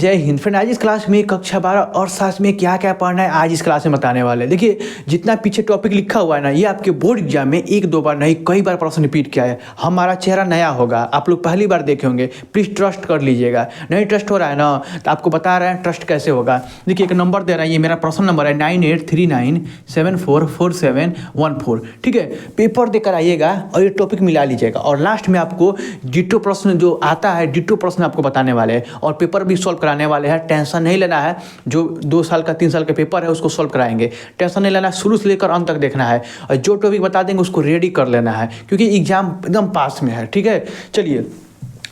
जय हिंद फ्रेंड। आज इस क्लास में कक्षा 12 और साथ में क्या क्या पढ़ना है आज इस क्लास में बताने वाले हैं। देखिए जितना पीछे टॉपिक लिखा हुआ है ना, ये आपके बोर्ड एग्जाम में एक दो बार नहीं कई बार प्रश्न रिपीट किया है। हमारा चेहरा नया होगा, आप लोग पहली बार देखे होंगे, प्लीज़ ट्रस्ट कर लीजिएगा। नहीं ट्रस्ट हो रहा है ना तो आपको बता रहे हैं ट्रस्ट कैसे होगा। देखिए एक नंबर दे रहा है, ये मेरा प्रश्न नंबर है 9839744714। ठीक है, पेपर देकर आइएगा और ये टॉपिक मिला लीजिएगा और लास्ट में आपको डिटो प्रश्न जो आता है, डिटो प्रश्न आपको बताने वाले हैं और पेपर भी सॉल्व कराने वाले हैं। टेंशन नहीं लेना है, जो 2 साल का 3 साल का पेपर है उसको सॉल्व कराएंगे। टेंशन नहीं लेना है, शुरू से लेकर अंत तक देखना है और जो टॉपिक बता देंगे उसको रेडी कर लेना है क्योंकि एग्जाम एकदम पास में है। ठीक है, चलिए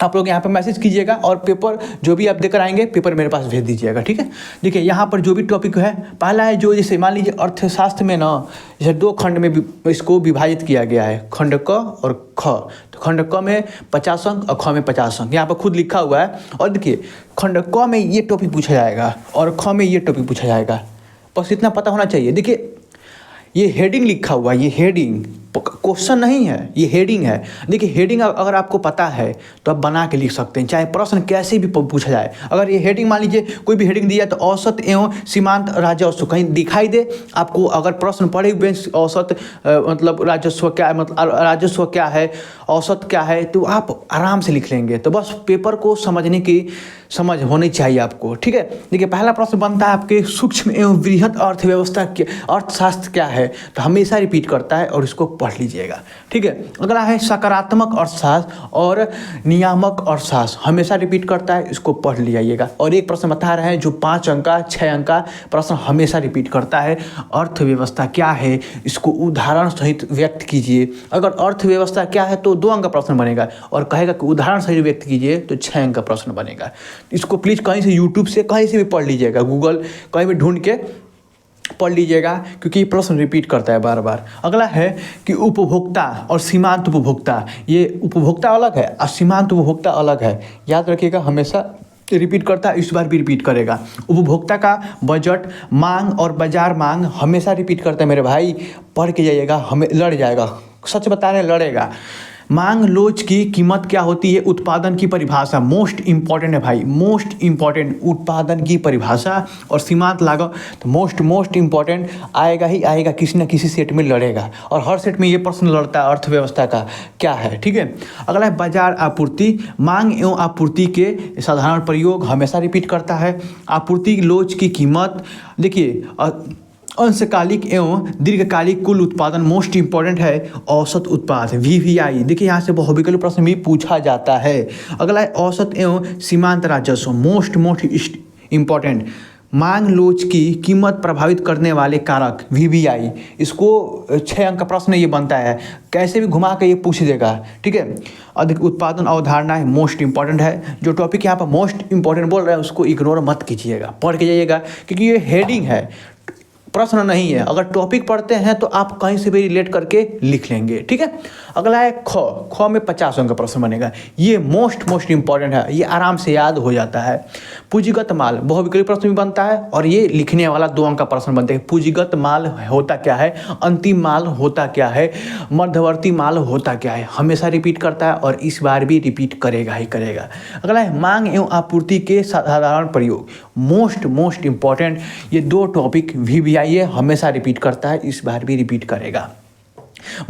आप लोग यहाँ पर मैसेज कीजिएगा और पेपर जो भी आप देकर आएंगे पेपर मेरे पास भेज दीजिएगा। ठीक है, देखिए यहाँ पर जो भी टॉपिक है, पहला है जो जैसे मान लीजिए अर्थशास्त्र में ना, जैसे 2 खंड में इसको विभाजित किया गया है, खंड क और ख। तो खंड क में 50 अंक और ख में 50 अंक यहाँ पर खुद लिखा हुआ है। और देखिए खंड क में ये टॉपिक पूछा जाएगा और ख में ये टॉपिक पूछा जाएगा, बस इतना पता होना चाहिए। देखिए ये हेडिंग लिखा हुआ है, ये हेडिंग क्वेश्चन नहीं है, ये हेडिंग है। देखिए हेडिंग अगर आपको पता है तो आप बना के लिख सकते हैं, चाहे प्रश्न कैसे भी पूछा जाए। अगर ये हेडिंग मान लीजिए कोई भी हेडिंग दिया तो औसत एवं सीमांत राजस्व कहीं दिखाई दे आपको, अगर प्रश्न पढ़े हुए औसत मतलब राजस्व क्या है, मतलब राजस्व क्या है, औसत क्या है, तो आप आराम से लिख लेंगे। तो बस पेपर को समझने की समझ होनी चाहिए आपको। ठीक है, देखिए पहला प्रश्न बनता है आपके सूक्ष्म एवं वृहद अर्थव्यवस्था अर्थशास्त्र क्या है, तो हमेशा रिपीट करता है और इसको पढ़ लीजिएगा। ठीक है, अगला है सकारात्मक अर्थशास्त्र और नियामक अर्थशास्त्र, हमेशा रिपीट करता है, इसको पढ़ लीजिएगा। और एक प्रश्न बता रहे हैं जो 5 अंक का 6 अंक का प्रश्न हमेशा रिपीट करता है, अर्थव्यवस्था क्या है, इसको उदाहरण सहित व्यक्त कीजिए। अगर अर्थव्यवस्था क्या है तो 2 अंक का प्रश्न बनेगा और कहेगा कि उदाहरण सहित व्यक्त कीजिए तो 6 अंक का प्रश्न बनेगा। इसको प्लीज़ कहीं से यूट्यूब से कहीं से भी पढ़ लीजिएगा, गूगल कहीं भी ढूंढ के पढ़ लीजिएगा क्योंकि ये प्रश्न रिपीट करता है बार बार। अगला है कि उपभोक्ता और सीमांत उपभोक्ता, ये उपभोक्ता अलग है और सीमांत उपभोक्ता अलग है, याद रखिएगा, हमेशा रिपीट करता है, इस बार भी रिपीट करेगा। उपभोक्ता का बजट मांग और बाजार मांग हमेशा रिपीट करता है मेरे भाई, पढ़ के जाइएगा, हमें लड़ जाएगा, सच बता रहे हैं लड़ेगा। मांग लोच की कीमत क्या होती है, उत्पादन की परिभाषा, मोस्ट इंपॉर्टेंट है भाई, मोस्ट इंपॉर्टेंट उत्पादन की परिभाषा। और सीमांत लागत तो मोस्ट इंपॉर्टेंट आएगा ही आएगा, किसी न किसी सेट में लड़ेगा और हर सेट में ये प्रश्न लड़ता है अर्थव्यवस्था का क्या है। ठीक है, अगला है बाजार आपूर्ति, मांग एवं आपूर्ति के साधारण प्रयोग हमेशा रिपीट करता है। आपूर्ति लोच की कीमत, देखिए अंशकालिक एवं दीर्घकालिक कुल उत्पादन मोस्ट इंपॉर्टेंट है। औसत उत्पाद VVI, देखिए यहाँ से बहुविकल्पी प्रश्न भी पूछा जाता है। अगला है औसत एवं सीमांत राजस्व, मोस्ट इंपॉर्टेंट। मांग लोच की कीमत प्रभावित करने वाले कारक VVI, इसको 6 अंक का प्रश्न ये बनता है, कैसे भी घुमा के ये पूछ देगा। ठीक है, अधिक उत्पादन अवधारणा है, मोस्ट इंपॉर्टेंट है। जो टॉपिक यहाँ पर मोस्ट इंपॉर्टेंट बोल रहा है उसको इग्नोर मत कीजिएगा, पढ़ के जाइएगा क्योंकि ये हेडिंग है, प्रश्न नहीं है। अगर टॉपिक पढ़ते हैं तो आप कहीं से भी रिलेट करके लिख लेंगे। ठीक है, अगला है ख में 50 अंक का प्रश्न बनेगा, ये मोस्ट इंपॉर्टेंट है, ये आराम से याद हो जाता है। पूंजीगत माल बहुविकल्पी प्रश्न भी बनता है और ये लिखने वाला 2 अंक का प्रश्न बनते हैं। पूंजीगत माल होता क्या है, अंतिम माल होता क्या है, मध्यवर्ती माल होता क्या है, हमेशा रिपीट करता है और इस बार भी रिपीट करेगा ही करेगा। अगला है मांग एवं आपूर्ति के साधारण प्रयोग, मोस्ट इंपॉर्टेंट, ये 2 टॉपिक VVI ये हमेशा रिपीट करता है, इस बार भी रिपीट करेगा।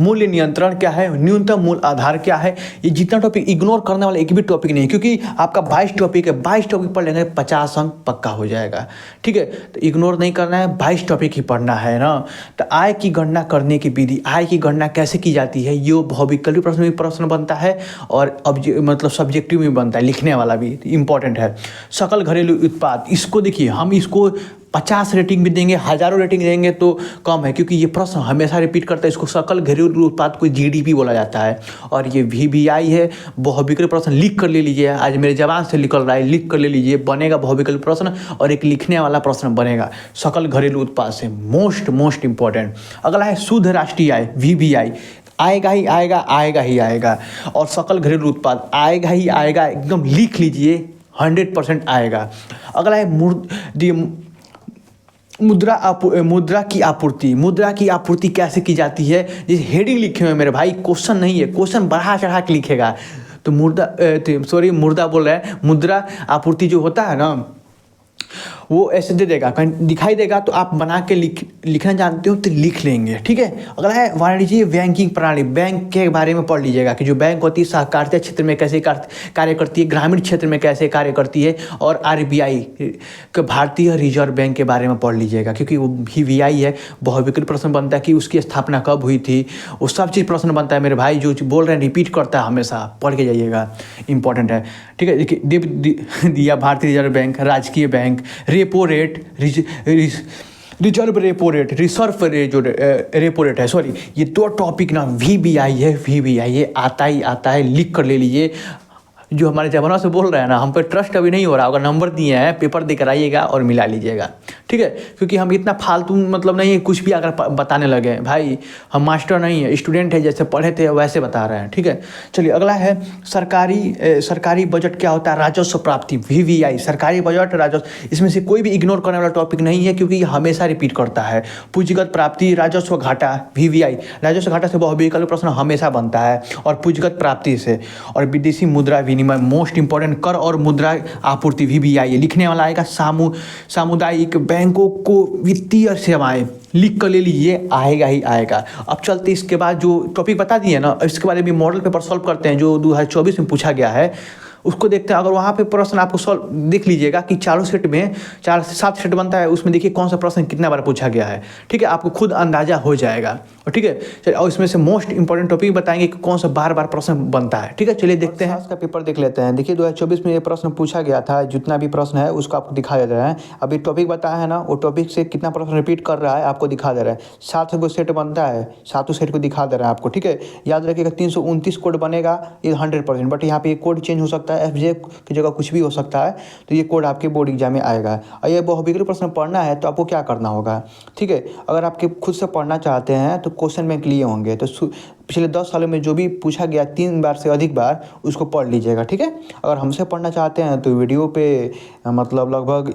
मूल्य नियंत्रण क्या है, न्यूनतम मूल्य आधार क्या है, ये जितना टॉपिक इग्नोर करने वाला एक भी टॉपिक नहीं, क्योंकि आपका 22 टॉपिक है, 22 टॉपिक पढ़ लेंगे 50 अंक पक्का हो जाएगा। ठीक है, तो इग्नोर नहीं करना है, 22 टॉपिक ही पढ़ना है ना। तो आय की गणना करने की विधि, आय की गणना कैसे की जाती है, ये बहुविकल्पी प्रश्न में प्रश्न बनता है और मतलब सब्जेक्टिव में बनता है, लिखने वाला भी इंपॉर्टेंट है। सकल घरेलू उत्पाद, इसको देखिए हम इसको 50 रेटिंग भी देंगे, हज़ारों रेटिंग देंगे तो कम है क्योंकि ये प्रश्न हमेशा रिपीट करता है। इसको सकल घरेलू उत्पाद को GDP बोला जाता है और ये VVI है, बहुविकल्पी प्रश्न लिख कर ले लीजिए, आज मेरे जबान से निकल रहा है, लिख कर ले लीजिए, बनेगा बहुविकल्पी प्रश्न और एक लिखने वाला प्रश्न बनेगा सकल घरेलू उत्पाद से, मोस्ट इंपॉर्टेंट। अगला है शुद्ध राष्ट्रीय आय VVI, आएगा ही आएगा और सकल घरेलू उत्पाद आएगा ही आएगा, एकदम लिख लीजिए, 100% आएगा। अगला है मुद्रा की आपूर्ति कैसे की जाती है, जैसे हेडिंग लिखे हुए मेरे भाई, क्वेश्चन नहीं है, क्वेश्चन बढ़ा चढ़ा के लिखेगा तो मुद्रा बोल रहे हैं, मुद्रा आपूर्ति जो होता है ना, वो ऐसे दे देगा, कहीं दिखाई देगा तो आप बना के लिखना जानते हो तो लिख लेंगे, ठीक है। अगला है वाणिज्यिक बैंकिंग प्रणाली, बैंक के बारे में पढ़ लीजिएगा कि जो बैंक होती है सहकारिता क्षेत्र में कैसे कार्य करती है, ग्रामीण क्षेत्र में कैसे कार्य करती है, और RBI के भारतीय रिजर्व बैंक के बारे में पढ़ लीजिएगा, क्योंकि वो VVI है। बहुविकल्प प्रश्न बनता है कि उसकी स्थापना कब हुई थी, वो सब चीज़ प्रश्न बनता है मेरे भाई। जो बोल रहे हैं रिपीट करता है हमेशा, पढ़ के जाइएगा, इंपॉर्टेंट है, ठीक है। देखिए दिया भारतीय रिजर्व बैंक, राजकीय bank, repo rate, reserve repo rate, reserve repo rate है, सॉरी, ये 2 टॉपिक ना VBI है, VBI ये आता है, लिख कर ले लीजिए। जो हमारे जवानों से बोल रहे हैं ना, हम पे ट्रस्ट अभी नहीं हो रहा, अगर नंबर दिए हैं पेपर देकर आइएगा और मिला लीजिएगा, ठीक है। क्योंकि हम इतना फालतू मतलब नहीं है कुछ भी अगर बताने लगे, भाई हम मास्टर नहीं है, स्टूडेंट है, जैसे पढ़े थे वैसे बता रहे हैं, ठीक है। चलिए अगला है सरकारी बजट क्या होता है, राजस्व प्राप्ति, VVI, सरकारी बजट राजस्व। इसमें से कोई भी इग्नोर करने वाला टॉपिक नहीं है, क्योंकि ये हमेशा रिपीट करता है। पूंजीगत प्राप्ति, राजस्व घाटा, VVI, राजस्व घाटा से बहुविकल्प प्रश्न हमेशा बनता है, और पूंजीगत प्राप्ति से, और विदेशी मुद्रा विनिमय, मोस्ट इंपॉर्टेंट, कर और मुद्रा आपूर्ति, VBI लिखने वाला आएगा। सामुदायिक बैंकों को वित्तीय सेवाएं, लिख कर ले लीजिए, आएगा ही आएगा। अब चलते इसके बाद जो टॉपिक बता दिए ना, इसके बारे में मॉडल पेपर सॉल्व करते हैं जो 2024 में पूछा गया है, उसको देखते हैं। अगर वहाँ पे प्रश्न आपको सॉल्व देख लीजिएगा कि 4 सेट में 4 से 7 सेट बनता है, उसमें देखिए कौन सा प्रश्न कितना बार पूछा गया है, ठीक है, आपको खुद अंदाजा हो जाएगा। और ठीक है चलिए, और इसमें से मोस्ट इंपॉर्टेंट टॉपिक बताएंगे कि कौन सा बार बार प्रश्न बनता है, ठीक है। चलिए देखते हैं, इसका पेपर देख लेते हैं। देखिए 2024 में ये प्रश्न पूछा गया था, जितना भी प्रश्न है उसको आपको दिखा दे रहा है। अभी टॉपिक बताया है ना, वो टॉपिक से कितना प्रश्न रिपीट कर रहा है आपको दिखा दे रहा है। 7 को सेट बनता है, 7 सेट को दिखा दे रहा है आपको, ठीक है। याद रखिएगा 329 कोड बनेगा, ये 100%, बट यहाँ पे ये कोड चेंज हो सकता है, FJ की जगह कुछ भी हो सकता है, तो ये कोड आपके बोर्ड एग्जाम में आएगा। और ये बहुविकल्प प्रश्न पढ़ना है तो आपको क्या करना होगा, ठीक है। अगर आपके खुद से पढ़ना चाहते हैं तो क्वेश्चन बैंक लिए होंगे, तो पिछले 10 सालों में जो भी पूछा गया 3 बार से अधिक बार, उसको पढ़ लीजिएगा, ठीक है। अगर हमसे पढ़ना चाहते हैं तो वीडियो पे मतलब लगभग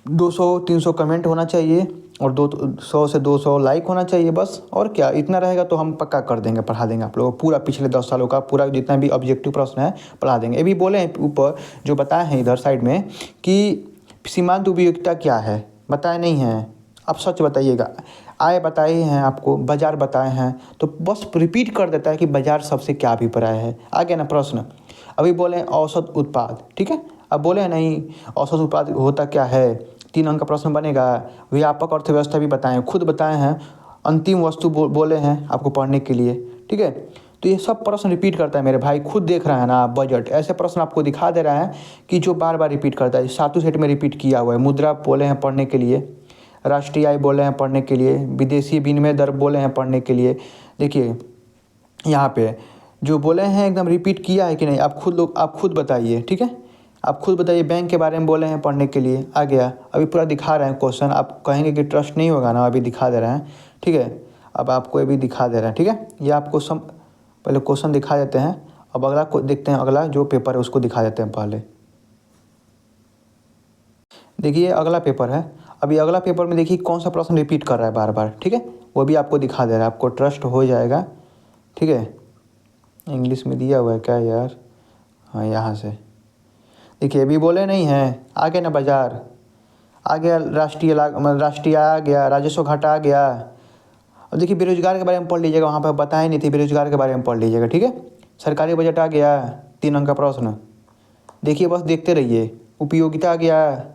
200-300 कमेंट होना चाहिए, और 200 से 200 लाइक होना चाहिए, बस। और क्या, इतना रहेगा तो हम पक्का कर देंगे, पढ़ा देंगे आप लोगों को पूरा पिछले 10 सालों का पूरा जितना भी ऑब्जेक्टिव प्रश्न है पढ़ा देंगे। ये भी बोले हैं ऊपर जो बताए हैं इधर साइड में कि सीमांत उपयोगिता क्या है, बताए नहीं हैं, आप सच बताइएगा। आय बताए हैं आपको, बाजार बताए हैं, तो बस रिपीट कर देता है कि बाजार शब्द से क्या अभिप्राय है। आ गया ना प्रश्न। अभी बोले हैं औसत उत्पाद, ठीक है। अब बोले हैं नहीं औसत उत्पाद होता क्या है, 3 अंक का प्रश्न बनेगा। व्यापक अर्थव्यवस्था भी बताएं, खुद बताए हैं। अंतिम वस्तु बोले हैं आपको पढ़ने के लिए, ठीक है। तो ये सब प्रश्न रिपीट करता है मेरे भाई, खुद देख रहे हैं ना आप। बजट ऐसे प्रश्न आपको दिखा दे रहा है कि जो बार बार रिपीट करता है, 7 सेट में रिपीट किया हुआ है। मुद्रा बोले हैं पढ़ने के लिए, राष्ट्रीय आय बोले हैं पढ़ने के लिए, विदेशी विनिमय दर बोले हैं पढ़ने के लिए। देखिए यहाँ पे जो बोले हैं एकदम रिपीट किया है कि नहीं, आप खुद बताइए, ठीक है। आप खुद बताइए। बैंक के बारे में बोले हैं पढ़ने के लिए, आ गया। अभी पूरा दिखा रहे हैं क्वेश्चन, आप कहेंगे कि ट्रस्ट नहीं होगा ना, अभी दिखा दे रहे हैं, ठीक है। अब आपको ये भी दिखा दे रहे हैं, ठीक है। ये आपको पहले क्वेश्चन दिखा देते हैं, अब अगला देखते हैं। अगला जो पेपर है उसको दिखा देते हैं पहले। देखिए अगला पेपर है, अभी अगला पेपर में देखिए कौन सा प्रश्न रिपीट कर रहा है बार बार, ठीक है, वो भी आपको दिखा दे रहा है, आपको ट्रस्ट हो जाएगा, ठीक है। इंग्लिश में दिया हुआ है क्या यार, हाँ यहाँ से देखिए। अभी बोले नहीं हैं, आ गया ना बाजार, आ गया राष्ट्रीय आ गया, राजस्व घाटा आ गया। अब देखिए बेरोजगार के बारे में पढ़ लीजिएगा, वहाँ पर बताए नहीं थे, बेरोजगार के बारे में पढ़ लीजिएगा, ठीक है। सरकारी बजट आ गया, 3 अंक का प्रश्न, देखिए बस देखते रहिए। उपयोगिता आ गया,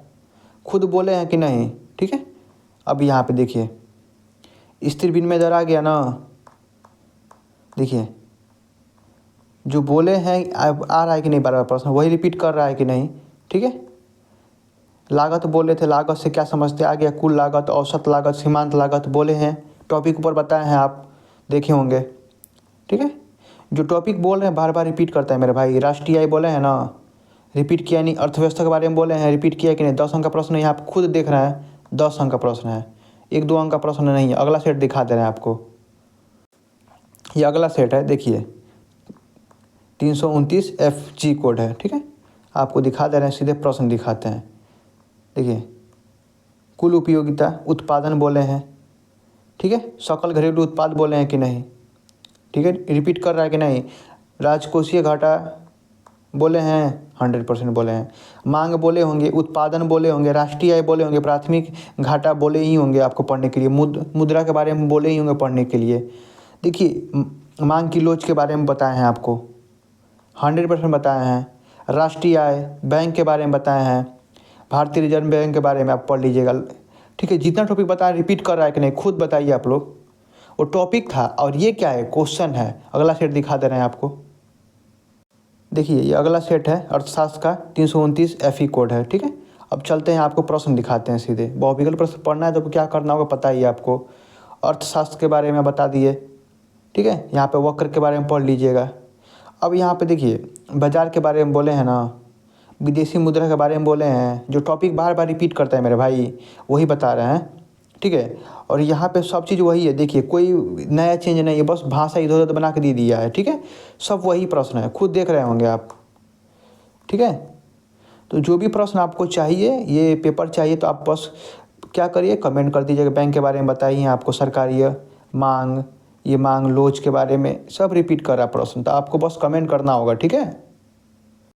खुद बोले हैं कि नहीं, ठीक है। अब यहाँ पे देखिए स्थिर विनिमय दर आ गया ना, देखिए जो बोले हैं अब आ रहा है कि नहीं, बार बार प्रश्न वही रिपीट कर रहा है कि नहीं, ठीक है। लागत बोले थे, लागत से क्या समझते, आ गया। कुल लागत, औसत लागत, सीमांत लागत बोले हैं, टॉपिक ऊपर बताए हैं, आप देखे होंगे, ठीक है। जो टॉपिक बोल रहे हैं बार बार रिपीट करता है मेरे भाई। राष्ट्रीय आय बोले हैं ना, रिपीट किया नहीं। अर्थव्यवस्था के बारे में बोले हैं, रिपीट किया कि नहीं। 10 अंक का प्रश्न यहाँ आप खुद देख रहे हैं, 10 अंक का प्रश्न है, 1-2 अंक का प्रश्न नहीं है। अगला सेट दिखा दे रहे हैं आपको, ये अगला सेट है, देखिए 329 FG कोड है, ठीक है। आपको दिखा दे रहे हैं, सीधे प्रश्न दिखाते हैं। देखिए कुल उपयोगिता, उत्पादन बोले हैं, ठीक है। सकल घरेलू उत्पाद बोले हैं कि नहीं, ठीक है, रिपीट कर रहा है कि नहीं। राजकोषीय घाटा बोले हैं, 100% बोले हैं। मांग बोले होंगे, उत्पादन बोले होंगे, राष्ट्रीय आय बोले होंगे, प्राथमिक घाटा बोले ही होंगे आपको पढ़ने के लिए, मुद्रा के बारे में बोले ही होंगे पढ़ने के लिए। देखिए मांग की लोच के बारे में बताए हैं आपको, 100% बताए हैं। राष्ट्रीय आय बैंक के बारे में बताए हैं, भारतीय रिजर्व बैंक के बारे में आप पढ़ लीजिएगा। ठीक है, जितना टॉपिक बताया रिपीट कर रहा है कि नहीं खुद बताइए आप लोग। वो टॉपिक था और ये क्या है, क्वेश्चन है। अगला सेट दिखा दे रहे हैं आपको, देखिए ये अगला सेट है अर्थशास्त्र का 329 FE कोड है। ठीक है, अब चलते हैं आपको प्रश्न दिखाते हैं सीधे। बहुविकल्प प्रश्न पढ़ना है तो क्या करना होगा पता ही है आपको। अर्थशास्त्र के बारे में बता दिए, ठीक है, यहाँ पे वक्र के बारे में पढ़ लीजिएगा। अब यहाँ पे देखिए बाजार के बारे में बोले हैं ना, विदेशी मुद्रा के बारे में बोले हैं, जो टॉपिक बार बार रिपीट करता है मेरे भाई वही बता रहे हैं। ठीक है, और यहाँ पे सब चीज़ वही है, देखिए कोई नया चेंज नहीं है, बस भाषा इधर उधर बना के दे दिया है। ठीक है, सब वही प्रश्न है, खुद देख रहे होंगे आप। ठीक है, तो जो भी प्रश्न आपको चाहिए, ये पेपर चाहिए, तो आप बस क्या करिए कमेंट कर दीजिएगा। बैंक के बारे में बताइए आपको, सरकारी मांग, ये मांग लोच के बारे में सब रिपीट कर रहा प्रश्न, तो आपको बस कमेंट करना होगा। ठीक है।